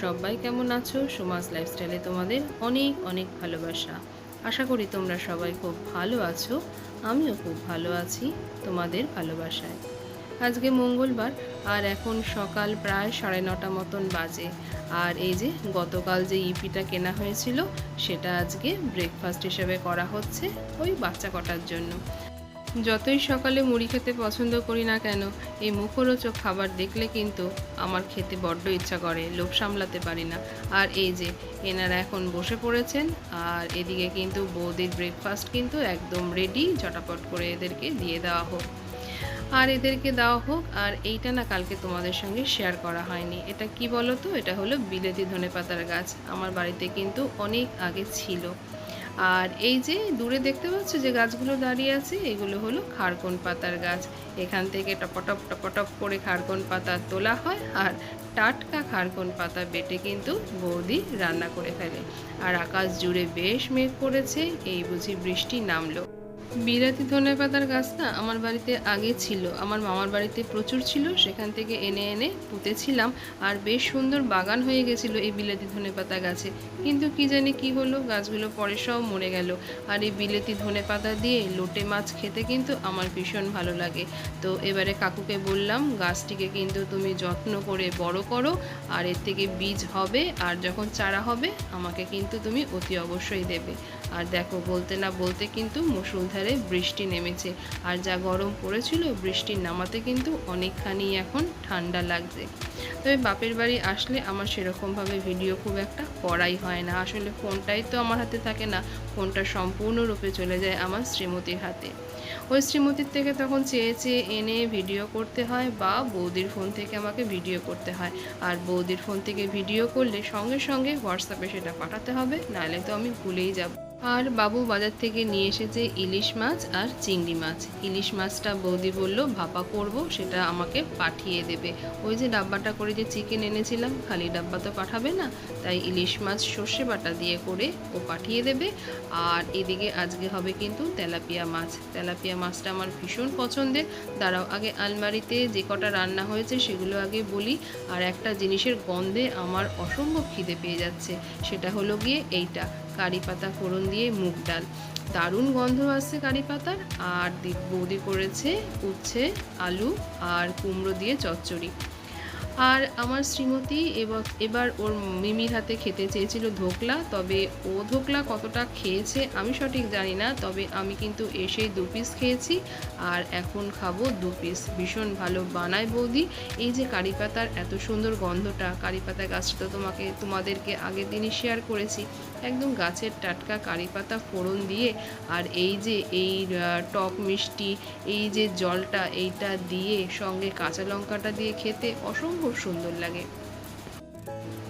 সবাই কেমন আছো? সুমাস লাইফস্টাইলে তোমাদের অনেক অনেক ভালোবাসা। আশা করি তোমরা সবাই খুব ভালো আছো। আমিও খুব ভালো আছি তোমাদের ভালোবাসায়। আজকে মঙ্গলবার আর এখন সকাল প্রায় 9:30 মতন বাজে। আর এই যে গতকাল যে ইপিটা কেনা হয়েছিল সেটা আজকে ব্রেকফাস্ট হিসেবে করা হচ্ছে ওই বাচ্চা কটার জন্য। যতই সকালে মুড়ি খেতে পছন্দ করি না কেন, এই মুখরোচক খাবার দেখলে কিন্তু আমার খেতে বড্ড ইচ্ছা করে, লোভ সামলাতে পারি না। আর এই যে এনারা এখন বসে পড়েছেন, আর এদিকে কিন্তু বৌদির ব্রেকফাস্ট কিন্তু একদম রেডি, ঝটাপট করে এদেরকে দিয়ে দেওয়া হোক। আর এদেরকে দেওয়া হোক। আর এইটা না কালকে তোমাদের সঙ্গে শেয়ার করা হয়নি। এটা কি বলো তো, এটা হলো বিলেতি ধনেপাতার গাছ। আমার বাড়িতে কিন্তু অনেক আগে ছিল। আর এই যে দূরে দেখতে পাচ্ছ যে গাছগুলো দাঁড়িয়ে আছে, এগুলো হলো খারকন পাতার গাছ। এখান থেকে টপটপ টপটপ করে খারকন পাতা তোলা হয়, আর টাটকা খারকন পাতা বেটে কিন্তু বৌদি রান্না করে ফেলে। আর আকাশ জুড়ে বেশ মেঘ করেছে, এই বুঝি বৃষ্টি নামলো। বিলাতি ধনেপাতার গাছ না আমার বাড়িতে আগে ছিল, আমার মামার বাড়িতে প্রচুর ছিল, সেখান থেকে এনে এনে পুঁতেছিলাম। আর বেশ সুন্দর বাগান হয়ে গেছিল এই বিলাতি ধনেপাতা গাছে। কিন্তু কি জানি কি হলো, গাছগুলো পরে সব মরে গেল। আর এই বিলাতি ধনেপাতা দিয়ে লোটে মাছ খেতে কিন্তু আমার ভীষণ ভালো লাগে। তো এবারে কাকুকে বললাম, গাছটিকে কিন্তু তুমি যত্ন করে বড় করো, আর এর থেকে বীজ হবে, আর যখন চারা হবে আমাকে কিন্তু তুমি অতি অবশ্যই দেবে। আর দেখো, বলতে না বলতে কিন্তু মুষলধারে বৃষ্টি নেমেছে। আর যা গরম পড়েছিল, বৃষ্টির নামাতে কিন্তু অনেকখানি এখন ঠান্ডা লাগছে। তবে বাপের বাড়ি আসলে আমার সেরকমভাবে ভিডিও খুব একটা করাই হয় না। আসলে ফোনটাই তো আমার হাতে থাকে না, ফোনটা সম্পূর্ণরূপে চলে যায় আমার শ্রীমতীর হাতে। ওই শ্রীমতীর থেকে তখন চেয়ে চেয়ে এনে ভিডিও করতে হয়, বা বৌদির ফোন থেকে আমাকে ভিডিও করতে হয়। আর বৌদির ফোন থেকে ভিডিও করলে সঙ্গে সঙ্গে হোয়াটসঅ্যাপে সেটা পাঠাতে হবে, নাহলে তো আমি ভুলেই যাব। আর বাবু বাজার থেকে নিয়ে এসেছে ইলিশ মাছ আর চিংড়ি মাছ। ইলিশ মাছটা বৌদি বলল ভাপা করব, সেটা আমাকে পাঠিয়ে দেবে। ওই যে ডাব্বাটা করে যে চিকেন এনেছিলাম, খালি ডাব্বা তো পাঠাবে না, তাই ইলিশ মাছ সর্ষে বাটা দিয়ে করে ও পাঠিয়ে দেবে। আর এদিকে আজকে হবে কিন্তু তেলাপিয়া মাছ। তেলাপিয়া মাছটা আমার ভীষণ পছন্দের। দাঁড়াও, আগে আলমারিতে যে কটা রান্না হয়েছে সেগুলো আগে বলি। আর একটা জিনিসের গন্ধে আমার অসম্ভব খিদে পেয়ে যাচ্ছে, সেটা হলো গিয়ে এইটা কারি পাতা ফোড়ন দিয়ে মুগ ডাল। দারুণ গন্ধ আসছে কারি পাতার। আর বৌদি করেছে উচ্ছে, আলু আর কুমড়ো দিয়ে চচ্চড়ি। আর আমার শ্রীমতী এবার ওর মিমির হাতে খেতে চেয়েছিল ধোকলা, তবে ও ধোকলা কতটা খেয়েছে আমি সঠিক জানি না, তবে আমি কিন্তু এসেই 2 পিস খেয়েছি। আর এখন খাবো 2 পিস। ভীষণ ভালো বানায় বৌদি। এই যে কারি পাতার এত সুন্দর গন্ধটা, কারি পাতা গাছটা তো তোমাদেরকে আগের দিনই শেয়ার করেছি। একদম গাছের টাটকা কারি পাতা ফোড়ন দিয়ে, আর এই যে এই টক মিষ্টি এই যে জলটা, এইটা দিয়ে সঙ্গে কাঁচা লঙ্কাটা দিয়ে খেতে অসম্ভব সুন্দর লাগে।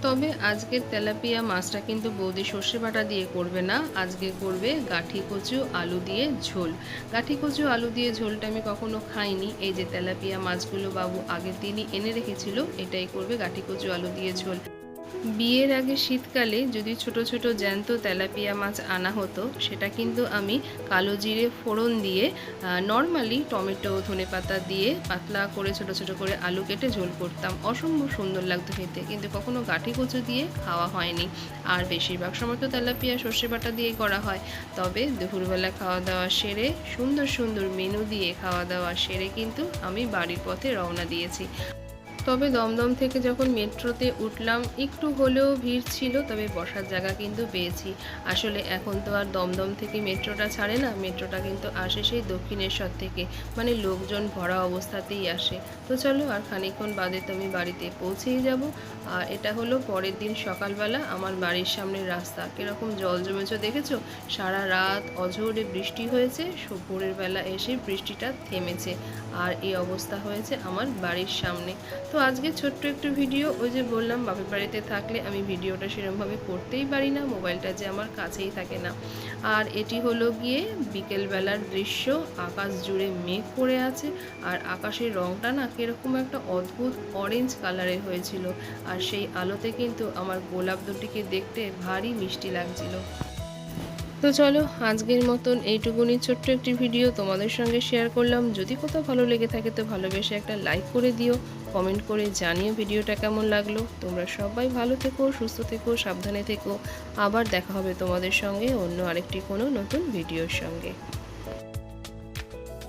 তবে আজকের তেলাপিয়া মাছটা কিন্তু বৌদি সর্ষে বাটা দিয়ে করবে না, আজকে করবে গাঠি কচু আলু দিয়ে ঝোল। গাঠি কচু আলু দিয়ে ঝোলটা আমি কখনো খাইনি। এই যে তেলাপিয়া মাছগুলো বাবু আগের দিনই এনে রেখেছিল, এটাই করবে গাঠি কচু আলু দিয়ে ঝোল। বিয়ের আগে শীতকালে যদি ছোট ছোট জ্যান্ত তেলাপিয়া মাছ আনা হতো, সেটা কিন্তু আমি কালো জিরে ফোড়ন দিয়ে নর্মালি টমেটো ধনেপাতা দিয়ে পাতলা করে ছোট ছোট করে আলু কেটে ঝোল করতাম, অসম্ভব সুন্দর লাগতো খেতে। কিন্তু কখনো গাঁঠি কচু দিয়ে খাওয়া হয়নি। আর বেশিরভাগ সময় তো তেলাপিয়া সর্ষে বাটা দিয়েই করা হয়। তবে দুপুরবেলা খাওয়া দাওয়া সেরে, সুন্দর সুন্দর মেনু দিয়ে খাওয়া দাওয়া সেরে কিন্তু আমি বাড়ির পথে রওনা দিয়েছি। তবে দমদম থেকে যখন মেট্রোতে উঠলাম, একটু হলেও ভিড় ছিল, তবে বসার জায়গা কিন্তু পেয়েছি। আসলে এখন তো আর দমদম থেকে মেট্রোটা ছাড়ে না, মেট্রোটা কিন্তু আসে সেই দক্ষিণেশ্বর থেকে, মানে লোকজন ভরা অবস্থাতেই আসে। তো চলো, আর খানিকক্ষণ বাদে তো আমি বাড়িতে পৌঁছেই যাব। আর এটা হলো পরের দিন সকালবেলা আমার বাড়ির সামনের রাস্তা। কীরকম জল জমেছে দেখেছো? সারা রাত অঝোরে বৃষ্টি হয়েছে, ভোরের বেলা এসে বৃষ্টিটা থেমেছে। আর এই অবস্থা হয়েছে আমার বাড়ির সামনে। তো আজকে ছোট্ট একটু ভিডিও, ওই যে বললাম বাপের বাড়িতে থাকলে আমি ভিডিওটা সেরকমভাবে করতেই পারি না, মোবাইলটা যে আমার কাছেই থাকে না। আর এটি হলো গিয়ে বিকেলবেলার দৃশ্য। আকাশ জুড়ে মেঘ পড়ে আছে, আর আকাশের রঙটা না কীরকম একটা অদ্ভুত অরেঞ্জ কালারের হয়েছিল। আর সেই আলোতে কিন্তু আমার গোলাপ দুটিকে দেখতে ভারী মিষ্টি লাগছিল। তো চলো আজকের মতন এইটুকুনি ছোট্ট একটি ভিডিও তোমাদের সঙ্গে শেয়ার করলাম। যদি কোথাও ভালো লেগে থাকে তো ভালোবেসে একটা লাইক করে দিও, কমেন্ট করে জানিও ভিডিওটা কেমন লাগলো। তোমরা সবাই ভালো থেকো, সুস্থ থেকো, সাবধানে থেকো। আবার দেখা হবে তোমাদের সঙ্গে অন্য আরেকটি কোনো নতুন ভিডিওর সঙ্গে।